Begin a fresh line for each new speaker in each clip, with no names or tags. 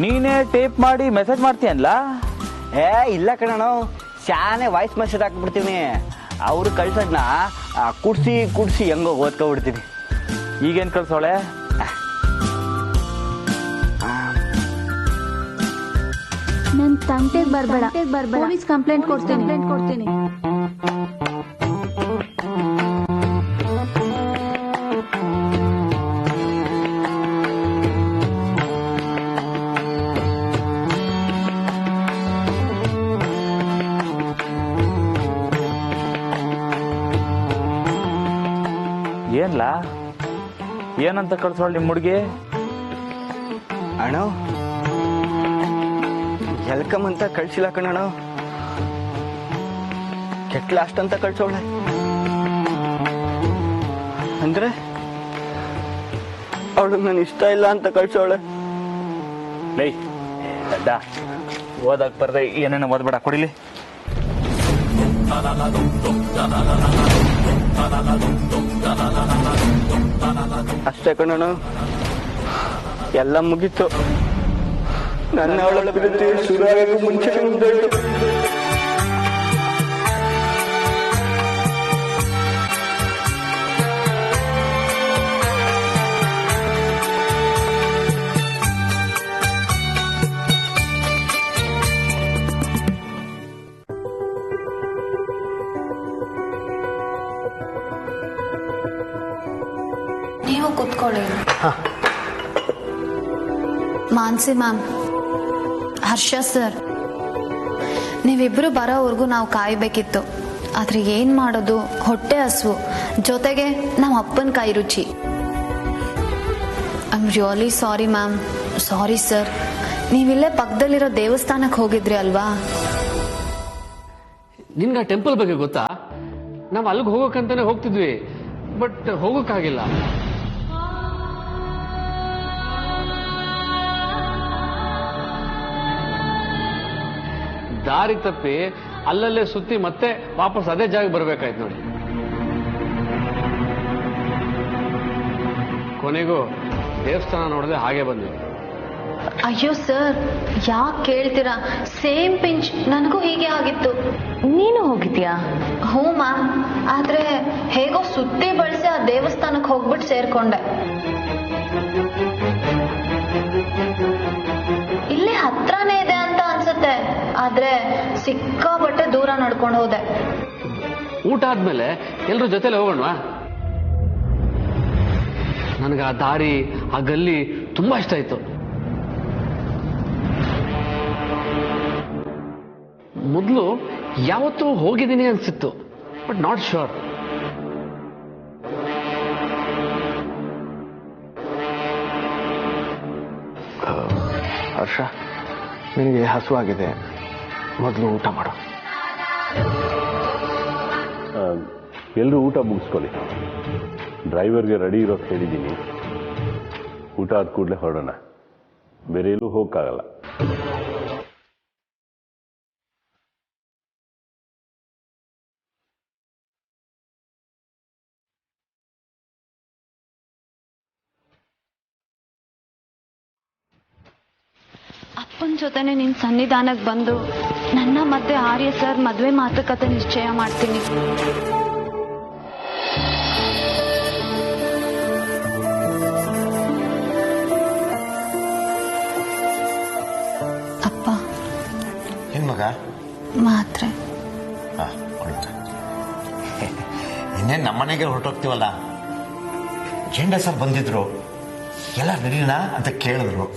ನೀನೇ ಟೇಪ್ ಮಾಡಿ ಮೆಸೇಜ್ ಮಾಡ್ತೀಯಲ್ಲ?
ಇಲ್ಲ ಕಣಣ್ಣ, ಶಾನೆ ವಾಯ್ಸ್ ಮೆಸೇಜ್ ಹಾಕ್ಬಿಡ್ತೀನಿ. ಅವ್ರು ಕಳ್ಸೋದ್ನ ಕುಡ್ಸಿ ಕುಡ್ಸಿ ಹೆಂಗೋ ಓದ್ಕೊಬಿಡ್ತೀನಿ.
ಈಗೇನ್ ಕಳ್ಸೋಳೆ?
ನನ್ ತಂಟೆಗೆ ಬರ್ಬೇಡ, ಪೊಲೀಸ್ ಕಂಪ್ಲೇಂಟ್ ಕೊಡ್ತೀನಿ.
ಏನ್ಲ ಏನಂತ ಕಳ್ಸೋಳ ನಿಮ್ ಹುಡ್ಗಿ?
ಅಣ್ಣ ವೆಲ್ಕಮ್ ಅಂತ ಕಳ್ಸಿಲ್ಲ ಕಣಣ್ಣ, ಕೆಟ್ಟ ಲಾಸ್ಟ್ ಅಂತ ಕಳ್ಸೋಳೆ. ಅಂದ್ರೆ ಅವಳು ನನ್ ಇಷ್ಟ ಇಲ್ಲ ಅಂತ ಕಳ್ಸೋಳೆ.
ಲೈ ಅಡ್ಡ ಓದಕ್ ಬರ್ದೆ ಏನೇನೋ ಓದ್ಬೇಡ, ಕೊಡಿಲಿ.
ಅಷ್ಟೇ ಕಣಣ್ಣ, ಎಲ್ಲ ಮುಗೀತು. ನನ್ನ ಅವಳ ಪ್ರೀತಿ ಶುರುವಾಗಕ್ಕೂ ಮುಂಚೆ ಮುಗ್ದೋಯ್ತು.
ನೀವು ಕೂತ್ಕೊಳ್ಳಿ. ಮಾನ್ಸಿ ಮ್ಯಾಮ್, ಹರ್ಷ ಸರ್, ನೀವಿಬ್ರು ಬರೋವರೆಗೂ ನಾವು ಕಾಯ್ಬೇಕಿತ್ತು. ಆದ್ರೆ ಏನ್ ಮಾಡೋದು, ಹೊಟ್ಟೆ ಹಸ್ವು, ಜೊತೆಗೆ ನಮ್ಮ ಅಪ್ಪನ ಕೈ ರುಚಿ. I am really sorry ma'am. Sorry sir. ನೀವಿಲ್ಲೇ ಪಕ್ಕದಲ್ಲಿರೋ ದೇವಸ್ಥಾನಕ್ಕೆ ಹೋಗಿದ್ರಿ ಅಲ್ವಾ?
ನಿನ್ಗೆ ಆ ಟೆಂಪಲ್ ಬಗ್ಗೆ ಗೊತ್ತಾ? ನಾವು ಅಲ್ಲಿಗೆ ಹೋಗೋಕಂತಾನೆ ಹೋಗ್ತಿದ್ವಿ, ಬಟ್ ಹೋಗೋಕ್ಕಾಗಿಲ್ಲ. ದಾರಿ ತಪ್ಪಿ ಅಲ್ಲಲ್ಲೇ ಸುತ್ತಿ ಮತ್ತೆ ವಾಪಸ್ ಅದೇ ಜಾಗ ಬರ್ಬೇಕಾಯ್ತು ನೋಡಿ. ಕೊನೆಗೂ ದೇವಸ್ಥಾನ ನೋಡದೆ ಹಾಗೆ ಬಂದ್ವಿ.
ಅಯ್ಯೋ ಸರ್, ಯಾಕೆ ಕೇಳ್ತೀರಾ? ಸೇಮ್ ಪಿಂಚ್ ನನಗೂ ಹೀಗೆ ಆಗಿತ್ತು.
ನೀನು ಹೋಗಿದ್ಯಾ?
ಹ್ಞೂ ಮ್ಯಾಮ್, ಆದ್ರೆ ಹೇಗೋ ಸುತ್ತಿ ಬಳಸಿ ಆ ದೇವಸ್ಥಾನಕ್ಕೆ ಹೋಗ್ಬಿಟ್ಟು ಸೇರ್ಕೊಂಡೆ. ಇಲ್ಲಿ ಹತ್ರನೇ ಇದೆ ಅಂತ ಅನ್ಸುತ್ತೆ, ಆದ್ರೆ ಸಿಕ್ಕಾಪಟ್ಟೆ ದೂರ ನಡ್ಕೊಂಡು ಹೋದೆ.
ಊಟ ಆದ್ಮೇಲೆ ಎಲ್ರ ಜೊತೆಲೆ ಹೋಗೋಣವಾ? ನನಗೆ ಆ ದಾರಿ, ಆ ಗಲ್ಲಿ ತುಂಬಾ ಇಷ್ಟ ಆಯ್ತು. ಮೊದಲು ಯಾವತ್ತೂ ಹೋಗಿದ್ದೀನಿ ಅನ್ಸಿತ್ತು, ಬಟ್ ನಾಟ್ ಶೋರ್.
ಹರ್ಷ, ನಿನಗೆ ಹಸುವಾಗಿದೆ, ಮೊದಲು ಊಟ ಮಾಡು.
ಎಲ್ಲರೂ ಊಟ ಮುಗಿಸ್ಕೊಳ್ಳಿ. ಡ್ರೈವರ್ಗೆ ರೆಡಿ ಇರೋಕೆ ಹೇಳಿದ್ದೀನಿ. ಊಟ ಆದ ಕೂಡಲೇ ಹೊರಡೋಣ, ಬೇರೆ ಎಲ್ಲೂ ಹೋಗಕ್ಕಾಗಲ್ಲ.
ಅಪ್ಪನ ಜೊತೆನೆ ನಿನ್ ಸನ್ನಿಧಾನಕ್ಕೆ ಬಂದು ನನ್ನ ಮತ್ತೆ ಆರ್ಯ ಸರ್ ಮದ್ವೆ ಮಾತುಕತೆ ನಿಶ್ಚಯ ಮಾಡ್ತೀನಿ. ಅಪ್ಪ.
ಏನ್ ಮಗ?
ಮಾತ್ರೆ.
ಇನ್ನೇನು ನಮ್ಮನೆಗೆ ಹೊರಟೋಗ್ತೀವಲ್ಲ. ಜೆಂಡ ಸರ್ ಬಂದಿದ್ರು, ಎಲ್ಲ ರೆಡಿನಾ ಅಂತ ಕೇಳಿದ್ರು.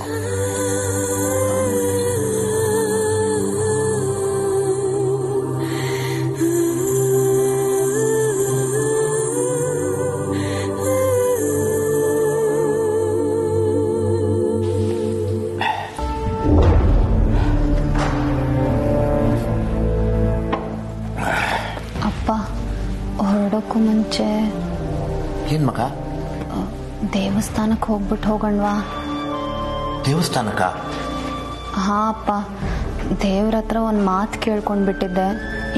ಹೊರಡೋಕ್ಕೂ ಮುಂಚೆ
ಏನ್ ಮಗ?
ದೇವಸ್ಥಾನಕ್ಕೆ ಹೋಗ್ಬಿಟ್ಟು ಹೋಗೋಣವಾ?
ದೇವಸ್ಥಾನಕ್ಕ?
ಹಾ ಅಪ್ಪ, ದೇವ್ರ ಹತ್ರ ಒಂದು ಮಾತು ಕೇಳ್ಕೊಂಡ್ಬಿಟ್ಟಿದ್ದೆ.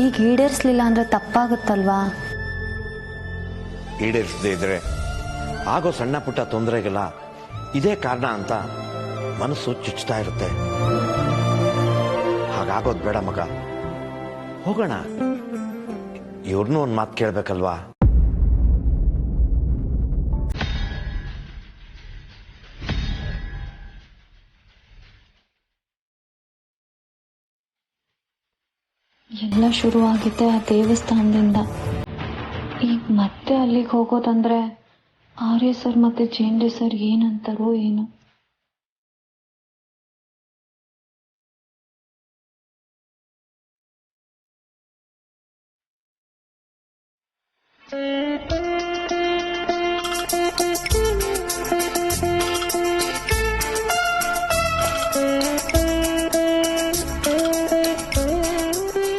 ಈಗ ಈಡೇರಿಸ್ಲಿಲ್ಲ ಅಂದ್ರೆ ತಪ್ಪಾಗುತ್ತಲ್ವಾ?
ಈಡೇರಿಸದೇ ಇದ್ರೆ ಆಗೋ ಸಣ್ಣ ಪುಟ್ಟ ತೊಂದರೆಗೆಲ್ಲ ಇದೇ ಕಾರಣ ಅಂತ ಮನಸ್ಸು ಚುಚ್ಚುತ್ತಾ ಇರುತ್ತೆ. ಹಾಗಾಗೋದು ಬೇಡ ಮಗ. ಹೋಗೋಣ. ಇವ್ರನ್ನೂ ಒಂದು ಮಾತು ಕೇಳಬೇಕಲ್ವಾ?
ಎಲ್ಲ ಶುರು ಆಗಿದ್ದೆ ಆ ದೇವಸ್ಥಾನದಿಂದ. ಈಗ ಮತ್ತೆ ಅಲ್ಲಿಗೆ ಹೋಗೋದಂದ್ರೆ ಆರ್ಯ ಸರ್ ಮತ್ತೆ ಜೇಂಡೆ ಸರ್ ಏನಂತಾರೋ ಏನು.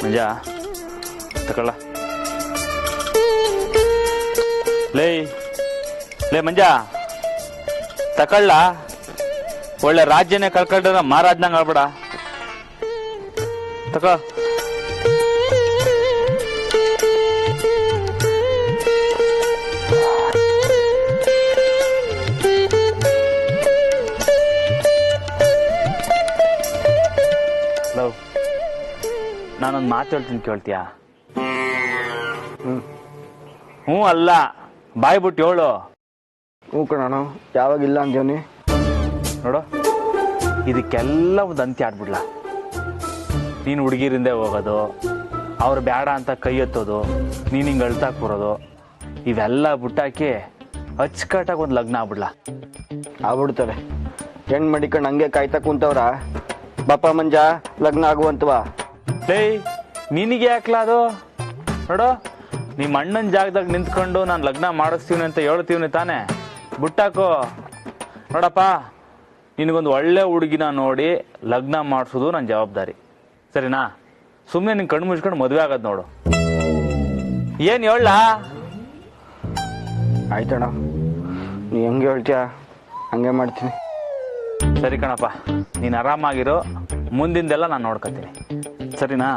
ಮಂಜ ತಗೊಳ್ಳ. ಲೇ ಲೇ ಮಂಜ ತಕೊಳ್ಳ. ಒಳ್ಳೆ ರಾಜ್ಯನೇ ಕಳ್ಕೊಂಡ್ರ ಮಹಾರಾಜ್ನಂಗ ಆಡ್ಬೇಡ. ತಕೋ. ನಾನೊಂದು ಮಾತು ಹೇಳ್ತೀನಿ, ಕೇಳ್ತೀಯಾ? ಹ್ಞೂ ಅಲ್ಲ, ಬಾಯ್ ಬಿಟ್ಟು ಹೇಳು.
ಹ್ಞೂ ಕಣೋ, ಯಾವಾಗಿಲ್ಲ ಅಂದೇವನಿ.
ನೋಡು, ಇದಕ್ಕೆಲ್ಲ ಒಂದು ಅಂತ್ಯ ಆಡ್ಬಿಡ್ಲ. ನೀನು ಹುಡುಗಿರಿಂದೆ ಹೋಗೋದು, ಅವ್ರು ಬೇಡ ಅಂತ ಕೈ ಎತ್ತೋದು, ನೀನು ಹಿಂಗೆ ಅಳ್ತಾಕ್ ಬರೋದು, ಇವೆಲ್ಲ ಬಿಟ್ಟಾಕಿ ಅಚ್ಚುಕಟ್ಟಾಗಿ ಒಂದು ಲಗ್ನ ಆಗ್ಬಿಡ್ಲ.
ಆಗ್ಬಿಡ್ತಾರೆ. ಹೆಣ್ಣು ಮಡಿಕೊಂಡು ಹಂಗೆ ಕಾಯ್ತಾ ಕುಂತವ್ರ. ಬಪ್ಪ ಮಂಜ ಲಗ್ನ ಆಗುವಂತವಾ?
ಏಯ್, ನಿನಗೆ ಯಾಕ್ಲ ಅದು? ನೋಡು, ನಿಮ್ಮ ಅಣ್ಣನ ಜಾಗದಾಗ ನಿಂತ್ಕೊಂಡು ನಾನು ಲಗ್ನ ಮಾಡಿಸ್ತೀವಿ ಅಂತ ಹೇಳ್ತೀವಿ ತಾನೆ. ಬಿಟ್ಟಾಕೋ. ನೋಡಪ್ಪ, ನಿನಗೊಂದು ಒಳ್ಳೆ ಹುಡುಗಿನ ನೋಡಿ ಲಗ್ನ ಮಾಡಿಸೋದು ನನ್ನ ಜವಾಬ್ದಾರಿ, ಸರಿನಾ? ಸುಮ್ಮನೆ ನಿನ್ ಕಣ್ಣು ಮುಚ್ಕೊಂಡು ಮದುವೆ ಆಗೋದು ನೋಡು. ಏನು ಹೇಳ?
ಆಯ್ತಣ್ಣ, ನೀ ಹೆಂಗೆ ಹೇಳ್ತೀಯ ಹಂಗೆ ಮಾಡ್ತೀನಿ.
ಸರಿ ಕಣಪ್ಪ, ನೀನು ಆರಾಮಾಗಿರೋ. ಮುಂದಿಂದೆಲ್ಲ ನಾನು ನೋಡ್ಕೊತೀನಿ, ಸರಿನಾ?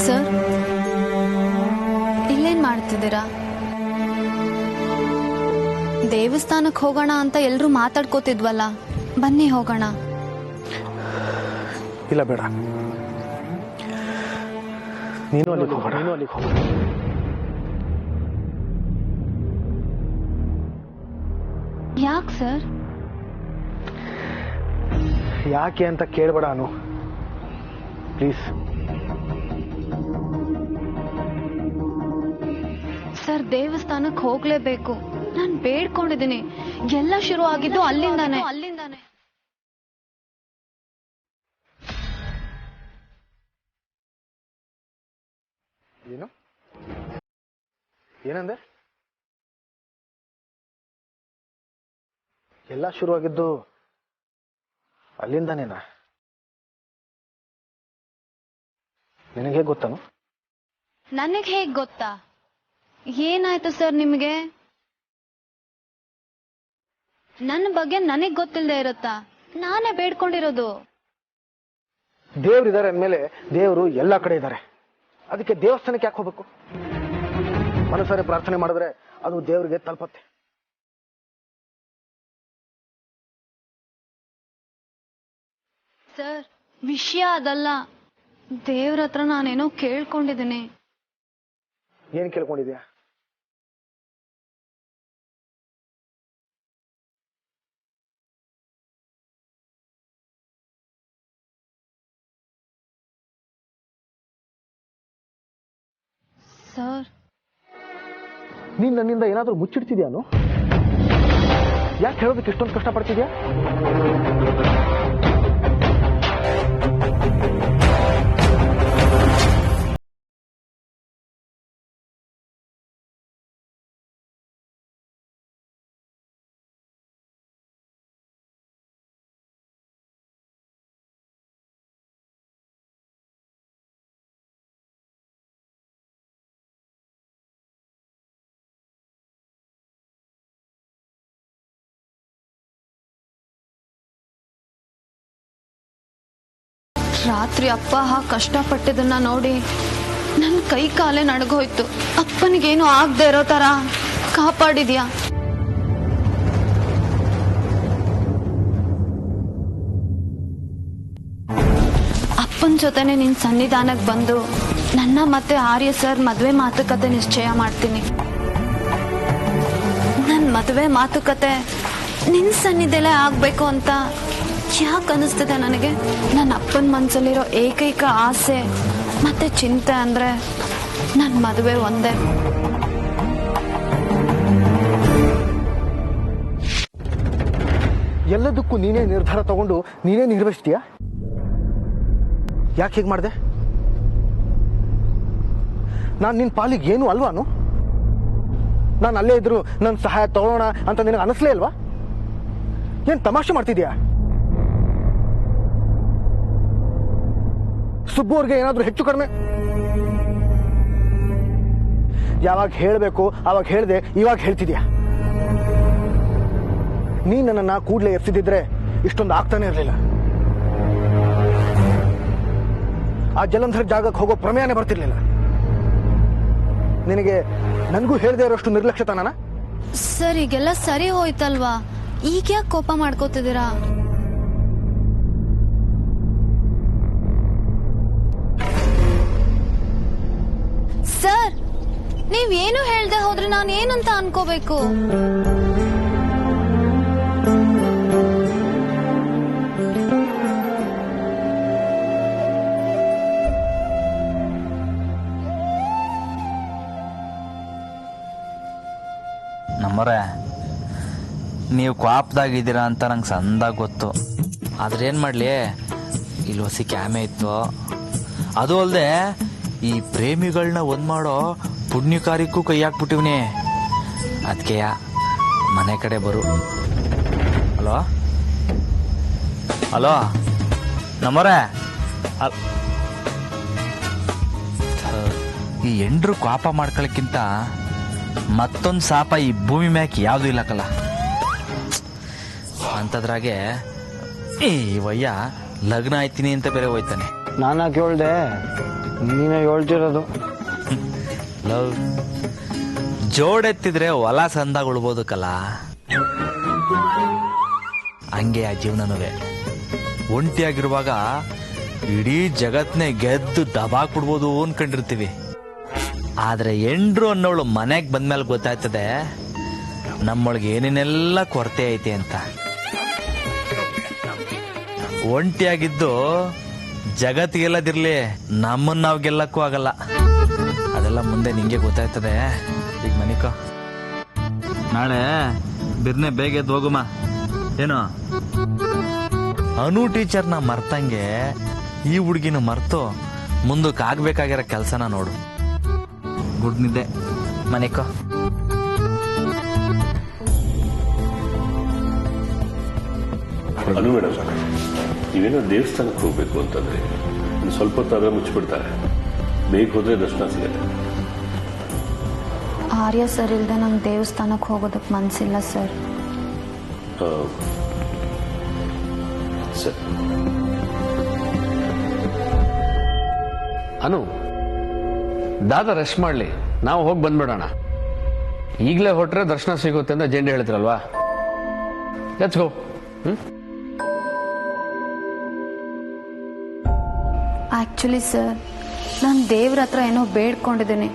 ಸರ್, ಇಲ್ಲೇನ್ ಮಾಡ್ತಿದ್ದೀರಾ? ದೇವಸ್ಥಾನಕ್ಕೆ ಹೋಗೋಣ ಅಂತ ಎಲ್ರೂ ಮಾತಾಡ್ಕೋತಿದ್ವಲ್ಲ, ಬನ್ನಿ ಹೋಗೋಣ.
ಇಲ್ಲ, ಬೇಡ. ನೀನು ಅಲ್ಲಿಗೆ ಹೋಗೋಣ.
ಯಾಕೆ ಸರ್?
ಯಾಕೆ ಅಂತ ಕೇಳಬೇಡ ಅನು, ಪ್ಲೀಸ್.
ಸರ್, ದೇವಸ್ಥಾನಕ್ಕೆ ಹೋಗ್ಲೇಬೇಕು. ನಾನು ಬೇಡ್ಕೊಂಡಿದ್ದೀನಿ. ಎಲ್ಲ ಶುರು ಆಗಿದ್ದು ಅಲ್ಲಿಂದಾನೆ.
ಏನು? ಏನಂದೆ? ಎಲ್ಲ ಶುರುವಾಗಿದ್ದು ಅಲ್ಲಿಂದಾನೇನಾ? ನಿನಗೆ ಗೊತ್ತಾನು?
ನನಗೆ ಹೇಗ್ ಗೊತ್ತಾ? ಏನಾಯ್ತು ಸರ್ ನಿಮಗೆ? ನನ್ನ ಬಗ್ಗೆ ನನಗ್ ಗೊತ್ತಿಲ್ಲದೆ ಇರುತ್ತಾ? ನಾನೇ ಬೇಡ್ಕೊಂಡಿರೋದು.
ದೇವ್ರಿದ್ದಾರೆ ಅಂದ್ಮೇಲೆ ದೇವರು ಎಲ್ಲಾ ಕಡೆ ಇದ್ದಾರೆ. ಅದಕ್ಕೆ ದೇವಸ್ಥಾನಕ್ಕೆ ಯಾಕೆ ಹೋಗ್ಬೇಕು? ಮನಸಾರೆ ಪ್ರಾರ್ಥನೆ ಮಾಡಿದ್ರೆ ಅದು ದೇವರಿಗೆ ತಲುಪತ್ತೆ.
ಸರ್, ವಿಷಯ ಅದಲ್ಲ. ದೇವ್ರ ಹತ್ರ ನಾನೇನೋ ಕೇಳ್ಕೊಂಡಿದ್ದೀನಿ.
ಏನ್ ಕೇಳ್ಕೊಂಡಿದ್ಯಾ?
ಸರ್,
ನೀನ್ ನನ್ನಿಂದ ಏನಾದ್ರೂ ಮುಚ್ಚಿಡ್ತಿದ್ಯಾನು? ಯಾಕೆ ಹೇಳೋದಕ್ಕೆ ಇಷ್ಟೊಂದು ಕಷ್ಟಪಡ್ತಿದ್ಯಾ?
ರಾತ್ರಿ ಅಪ್ಪ ಕಷ್ಟಪಟ್ಟಿದ್ದನ್ನ ನೋಡಿ ನನ್ನ ಕೈ ಕಾಲೇ ನಡಗೋಯ್ತು. ಅಪ್ಪನಿಗೇನು ಆಗದೆ ಇರೋ ತರ ಕಾಪಾಡಿದ್ಯಾ. ಅಪ್ಪನ ಜೊತೆನೆ ನಿನ್ ಸನ್ನಿಧಾನಕ್ಕೆ ಬಂದು ನನ್ನ ಮತ್ತೆ ಆರ್ಯ ಸರ್ ಮದ್ವೆ ಮಾತುಕತೆ ನಿಶ್ಚಯ ಮಾಡ್ತೀನಿ. ನನ್ ಮದ್ವೆ ಮಾತುಕತೆ ನಿನ್ ಸನ್ನಿಧಿಲೇ ಆಗ್ಬೇಕು ಅಂತ ಯಾಕೆ ಅನಿಸ್ತಿದೆ ನನಗೆ. ನನ್ನ ಅಪ್ಪನ ಮನ್ಸಲ್ಲಿರೋ ಏಕೈಕ ಆಸೆ ಮತ್ತೆ ಚಿಂತೆ ಅಂದ್ರೆ ನನ್ ಮದುವೆ ಒಂದೇ.
ಎಲ್ಲದಕ್ಕೂ ನೀನೇ ನಿರ್ಧಾರ ತಗೊಂಡು ನೀನೇ ನಿರ್ವಹಿಸ್ತೀಯಾ? ಯಾಕೆ ಹೀಗೆ ಮಾಡಿದೆ? ನಾನು ನಿನ್ನ ಪಾಲಿಗೆ ಏನು ಅಲ್ವಾನು? ನಾನು ಅಲ್ಲೇ ಇದ್ರು ನನ್ನ ಸಹಾಯ ತಗೊಳ್ಳೋಣ ಅಂತ ನಿನಗೆ ಅನಿಸ್ಲೇ ಅಲ್ವಾ? ಏನು ತಮಾಷೆ ಮಾಡ್ತಿದ್ಯಾ? ಸುಬ್ಬು ಅವ್ರಿಗೆ ಏನಾದರೂ ಹೆಚ್ಚು ಕಡಿಮೆ ಯಾವಾಗ ಹೇಳಬೇಕು ಆವಾಗ ಹೇಳ್ದೆ, ಇವಾಗ ಹೇಳ್ತಿದ್ಯಾ? ನೀ ನನ್ನನ್ನು ಕೂಡಲೇ ಎಪ್ಸಿದ್ರೆ ಇಷ್ಟೊಂದು ಆಗ್ತಾನೆ ಇರಲಿಲ್ಲ. ಆ ಜಲಂಧರ್ ಜಾಗಕ್ಕೆ ಹೋಗೋ ಪ್ರಮೇಯನೇ ಬರ್ತಿರ್ಲಿಲ್ಲ. ನಿನಗೆ ನನಗೂ ಹೇಳದೆ ಇರೋಷ್ಟು ನಿರ್ಲಕ್ಷ್ಯತನ.
ಸರ್ ಈಗೆಲ್ಲ ಸರಿ ಹೋಯ್ತಲ್ವಾ? ಈಗ ಯಾಕೆ ಕೋಪ ಮಾಡ್ಕೋತಿದ್ದೀರಾ? ಸರ್ ನೀವೇನು ಹೇಳ್ದೆ ಹೋದ್ರೆ ನಾನು ಏನಂತ ಅನ್ಕೋಬೇಕು?
ನಮ್ಮರೆ ನೀವು ಕ್ವಾಪ್ದಾಗಿದ್ದೀರಾ ಅಂತ ನಂಗೆ ಸಂದಾಗ ಗೊತ್ತು. ಆದ್ರೆ ಏನು ಮಾಡಲಿ, ಇಲ್ಲಿ ಹೊಸಿ ಕ್ಯಾಮೆ ಇತ್ತು. ಅದು ಅಲ್ಲದೆ ಈ ಪ್ರೇಮಿಗಳನ್ನ ಒಂದು ಮಾಡೋ ಪುಣ್ಯ ಕಾರ್ಯಕ್ಕೂ ಕೈ ಹಾಕ್ಬಿಟ್ಟಿವ್ನಿ. ಅದಕ್ಕೆ ಮನೆ ಕಡೆ ಬರು. ಹಲೋ ಹಲೋ ನಮ್ಮರೆ, ಈ ಎಂಡ್ರು ಕ್ವಾಪ ಮಾಡ್ಕೊಳಕ್ಕಿಂತ ಮತ್ತೊಂದು ಸಾಪ ಈ ಭೂಮಿ ಮ್ಯಾಕ್ ಯಾವುದು ಇಲ್ಲಕಲ್ಲ. ಅಂಥದ್ರಾಗೆ ಈ ವಯ್ಯ ಲಗ್ನ ಆಯ್ತೀನಿ ಅಂತ ಬೇರೆ ಹೋಯ್ತಾನೆ.
ನಾನಾಗಿ ಹೇಳ್ದೆ, ನೀನೇ ಹೇಳ್ತಿರೋದು.
ಲವ್ ಜೋಡೆತ್ತಿದ್ರೆ ಹೊಲ ಸಂದಾಗ ಉಳ್ಬೋದಕ್ಕಲ್ಲ, ಹಂಗೆ ಆ ಜೀವನವೇ. ಒಂಟಿಯಾಗಿರುವಾಗ ಇಡೀ ಜಗತ್ನೇ ಗೆದ್ದು ದಬಾಕ್ಬಿಡ್ಬೋದು ಅನ್ಕೊಂಡಿರ್ತೀವಿ. ಆದ್ರೆ ಎಂಡ್ರು ಅನ್ನೋಳು ಮನೆಗೆ ಬಂದ್ಮೇಲೆ ಗೊತ್ತಾಯ್ತದೆ ನಮ್ಮೊಳಗೆ ಏನೇನೆಲ್ಲ ಕೊರತೆ ಐತೆ ಅಂತ. ಒಂಟಿಯಾಗಿದ್ದು ಜಗತ್ತಿಗೆಲ್ಲದಿರ್ಲಿ, ನಮ್ಮನ್ನ ನಾವು ಗೆಲ್ಲಕ್ಕೂ ಆಗಲ್ಲ. ಅದೆಲ್ಲ ಮುಂದೆ ನಿಂಗೆ ಗೊತ್ತಾಯ್ತದೆ. ಈಗ ಮನಿಕೋ, ನಾಳೆ ಬಿರ್ನೆ ಬೇಗ ಎದ್ದು ಹೋಗುಮ. ಏನು ಅನು ಟೀಚರ್ನ ಮರ್ತಂಗೆ ಈ ಹುಡುಗಿನ ಮರ್ತು ಮುಂದಕ್ಕೆ ಆಗ್ಬೇಕಾಗಿರೋ ಕೆಲಸನ ನೋಡು. ಗುಡ್ ನಿದ್ದೆ, ಮನಿಕೋ.
ಅನು ಮೇಡಮ್, ನೀವೇನೋ ದೇವಸ್ಥಾನಕ್ಕೆ ಹೋಗ್ಬೇಕು ಅಂತಂದ್ರೆ ಸ್ವಲ್ಪ ಹೊತ್ತಾದ್ರೆ ಮುಚ್ಚಿಬಿಡ್ತಾರೆ. ಬೇಗ ಹೋದ್ರೆ ದರ್ಶನ ಸಿಗುತ್ತೆ.
ಆರ್ಯ ಸರ್ ಇಲ್ದೆ ನಂಗೆ ದೇವಸ್ಥಾನಕ್ಕೆ ಹೋಗೋದಕ್ಕೆ ಮನ್ಸಿಲ್ಲ ಸರ್.
ಸರಿ
ಅನು, ದಾದ ರೆಸ್ಟ್ ಮಾಡ್ಲಿ, ನಾವು ಹೋಗಿ ಬಂದ್ಬಿಡೋಣ. ಈಗಲೇ ಹೊಟ್ರೆ ದರ್ಶನ ಸಿಗುತ್ತೆ ಅಂತ ಜೆಂಡೆ ಹೇಳ್ತಿರಲ್ವಾ? Let's go.
ಆಕ್ಚುಲಿ ಸರ್, ನಾನು ದೇವ್ರ ಹತ್ರ ಏನೋ ಬೇಡ್ಕೊಂಡಿದ್ದೀನಿ.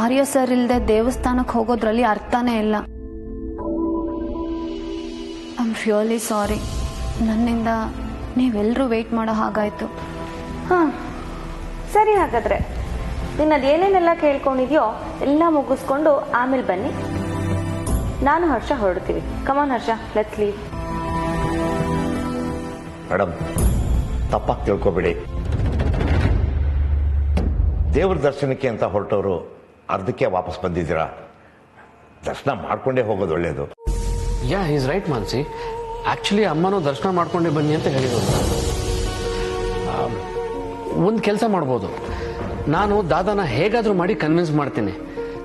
ಆರ್ಯ ಸರ್ ಇಲ್ದೆ ದೇವಸ್ಥಾನಕ್ಕೆ ಹೋಗೋದ್ರಲ್ಲಿ ಅರ್ಥನೇ ಇಲ್ಲ. ಐ ಆಮ್ ರಿಯಲಿ ಸಾರಿ. ನನ್ನಿಂದ ನೀವೆಲ್ಲರೂ ವೇಟ್ ಮಾಡೋ ಹಾಗಾಯ್ತು.
ಸರಿ, ಹಾಗಾದ್ರೆ ನೀನು ಅದೇನೇನೆಲ್ಲ ಕೇಳ್ಕೊಂಡಿದ್ಯೋ ಎಲ್ಲ ಮುಗಿಸ್ಕೊಂಡು ಆಮೇಲೆ ಬನ್ನಿ. ನಾನು ಹರ್ಷ ಹೊರಡ್ತೀವಿ. ಕಮಾನ್ ಹರ್ಷ, ಲೆಟ್ಸ್ ಲೀವ್.
ಮೇಡಮ್, ತಪ್ಪಾಗಿ ತಿಳ್ಕೊಬೇಡಿ. ದೇವ್ರ ದರ್ಶನಕ್ಕೆ ಅಂತ ಹೊರಟವರು ಅರ್ಧಕ್ಕೆ ವಾಪಸ್ ಬಂದಿದ್ದೀರಾ. ದರ್ಶನ ಮಾಡ್ಕೊಂಡೇ ಹೋಗೋದು ಒಳ್ಳೇದು.
ಯಾ, ಈಸ್ ರೈಟ್ ಮಾನ್ಸಿ. ಆಕ್ಚುಲಿ ಅಮ್ಮನೂ ದರ್ಶನ ಮಾಡ್ಕೊಂಡೇ ಬನ್ನಿ ಅಂತ ಹೇಳಿದ್ರು. ಒಂದು ಕೆಲಸ ಮಾಡ್ಬೋದು, ನಾನು ದಾದಾನ ಹೇಗಾದ್ರೂ ಮಾಡಿ ಕನ್ವಿನ್ಸ್ ಮಾಡ್ತೀನಿ.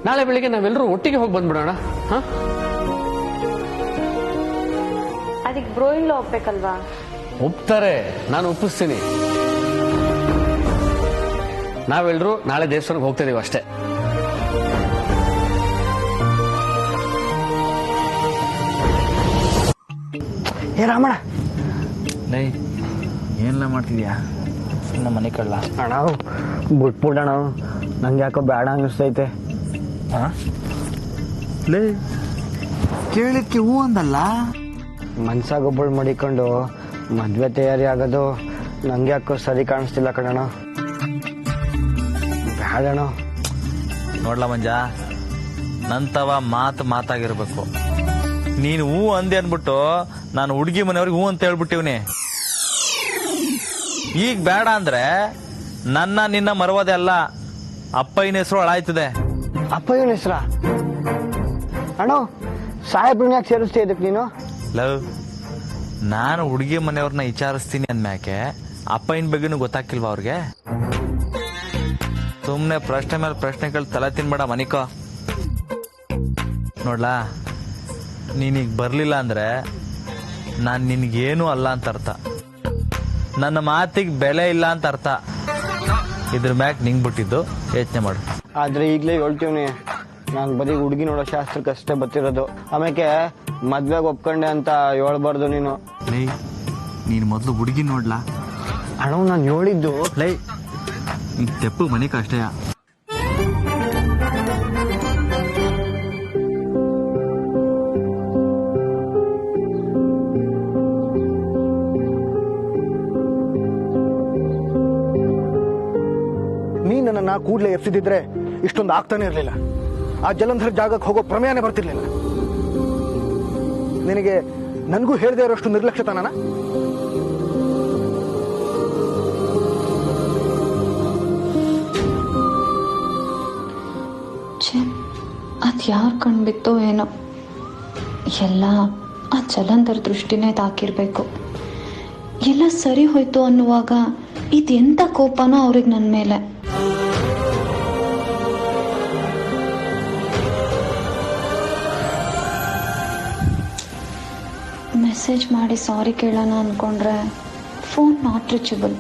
ನಾಳೆ ಬೆಳಿಗ್ಗೆ ನಾವೆಲ್ಲರೂ ಒಟ್ಟಿಗೆ ಹೋಗಿ ಬಂದ್ಬಿಡೋಣ.
ಅದಕ್ಕೆ ಬ್ರೋ ಇಲ್ಲ ಒಪ್ಬೇಕಲ್ವಾ?
ಒಪ್ತಾರೆ, ನಾನು ಒಪ್ಪಿಸ್ತೀನಿ. ನಾವೆಲ್ಲರೂ ನಾಳೆ ದೇವಸ್ಥಾನಕ್ಕೆ ಹೋಗ್ತಾ ಇದೀವಿ ಅಷ್ಟೇ.
ಏ ರಾಮಣ್ಣ,
ಲೈ ಏನೆಲ್ಲ ಮಾಡ್ತಿದ್ಯಾ? ನಮ್ಮ ಮನೆ ಕಳ್ಳ.
ಅಣ್ಣ ಬಿಟ್ಬಿಡಣ, ನಂಗೆ ಯಾಕೋ ಬೇಡ ಅನ್ನಿಸ್ತೈತೆ.
ಲೇ ಕೇಳಿದ್ಕೆ ಹೂ ಅಂದಲ್ಲ.
ಮನ್ಸಾಗೊಬ್ಬಳು ಮಡಿಕೊಂಡು ಮದ್ವೆ ತಯಾರಿ ಆಗೋದು ನಂಗೆ ಯಾಕೋ ಸರಿ ಕಾಣಿಸ್ತಿಲ್ಲ ಕಣಣ್ಣ. ಬೇಡಣ.
ನೋಡ್ಲ ಮಂಜ, ನಂತವ ಮಾತಾಗಿರ್ಬೇಕು. ನೀನು ಹೂ ಅಂದೆ ಅನ್ಬಿಟ್ಟು ನಾನು ಹುಡುಗಿ ಮನೆಯವ್ರಿಗೆ ಹೂ ಅಂತ ಹೇಳ್ಬಿಟ್ಟಿವ್ನಿ. ಈಗ ಬೇಡ ಅಂದ್ರೆ ನಿನ್ನ ಮರವದೆ ಅಲ್ಲ, ಅಪ್ಪಯ್ಯನ ಹೆಸರು ಹಾಳಾಯ್ತದೆ.
ಅಪ್ಪಯ್ಯನ ಹೆಸ್ರ? ಅಣ್ಣ ಸಾಹೇಬ್ರನ್ನ ಯಾಕೆ ಸೇರಿಸ್ತೀಯ ಇದಕ್ಕೆ ನೀನು?
ಲವ್, ನಾನು ಹುಡುಗಿ ಮನೆಯವ್ರನ್ನ ವಿಚಾರಿಸ್ತೀನಿ ಅಂದ್ಮ್ಯಾಕೆ ಅಪ್ಪಯ್ಯನ ಬಗ್ಗೆನೂ ಗೊತ್ತಾಕಿಲ್ವಾ ಅವ್ರಿಗೆ? ಸುಮ್ನೆ ಪ್ರಶ್ನೆ ಮೇಲೆ ಪ್ರಶ್ನೆಗಳು ತಲೆ ತಿನ್ಬೇಡ ಮನಿಕೋ. ನೋಡ್ಲಾ, ನೀನೀಗ ಬರ್ಲಿಲ್ಲ ಅಂದ್ರೆ ನಾನು ನಿನ್ಗೇನು ಅಲ್ಲ ಅಂತ ಅರ್ಥ, ನನ್ನ ಮಾತಿಗೆ ಬೆಲೆ ಇಲ್ಲ ಅಂತ ಅರ್ಥ. ಇದ್ರ ಮ್ಯಾಕ್ ನಿಂಗ್ ಬಿಟ್ಟಿದ್ದು ಯೋಚನೆ ಮಾಡು.
ಆದ್ರೆ ಈಗಲೇ ಹೇಳ್ತೀವ್ನಿ, ನಾನು ಬರೀ ಹುಡುಗಿ ನೋಡೋ ಶಾಸ್ತ್ರಕ್ಕೆ ಅಷ್ಟೇ ಬತ್ತಿರೋದು. ಆಮೇಲೆ ಮದ್ವೆಗೆ ಒಪ್ಕೊಂಡೆ ಅಂತ ಹೇಳ್ಬಾರ್ದು ನೀನು.
ಲೈ, ನೀನು ಮೊದಲು ಹುಡುಗಿ ನೋಡ್ಲಾ?
ಅಣ್ಣ ನಾನು ಹೇಳಿದ್ದು
ಲೈ, ನೀನ್ ತೆಪ್ಪು ಮನಿಕ ಅಷ್ಟೇ.
ನೀ ನನ್ನನ್ನ ಕೂಡ್ಲೆ ಎಪ್ಸಿದ್ರೆ ಇಷ್ಟೊಂದು ಆಗ್ತಾನೆ ಇರ್ಲಿಲ್ಲ. ಆ ಜಲಂಧರ್ ಜಾಗಕ್ಕೆ ಹೋಗೋ ಪ್ರಮೇಯನೇ ಬರ್ತಿರ್ಲಿಲ್ಲ. ನಿನಗೆ ನನಗೂ ಹೇಳದೆ ಇರೋಷ್ಟು ನಿರ್ಲಕ್ಷ್ಯತನ.
ಅದ್ ಯಾರು ಕಣ್ಬಿತ್ತೋ ಏನೋ, ಎಲ್ಲ ಆ ಜಲಂಧರ್ ದೃಷ್ಟಿನೇ ತಾಕಿರ್ಬೇಕು. ಎಲ್ಲ ಸರಿ ಹೋಯ್ತು ಅನ್ನುವಾಗ ಇದೆಂತ ಕೋಪನೋ ಅವ್ರಿಗೆ ನನ್ನ ಮೇಲೆ. ಮೆಸೇಜ್ ಮಾಡಿ ಸಾರಿ ಕೇಳೋಣ ಅನ್ಕೊಂಡ್ರೆ ಫೋನ್ ನಾಟ್ ರೀಚಬಲ್.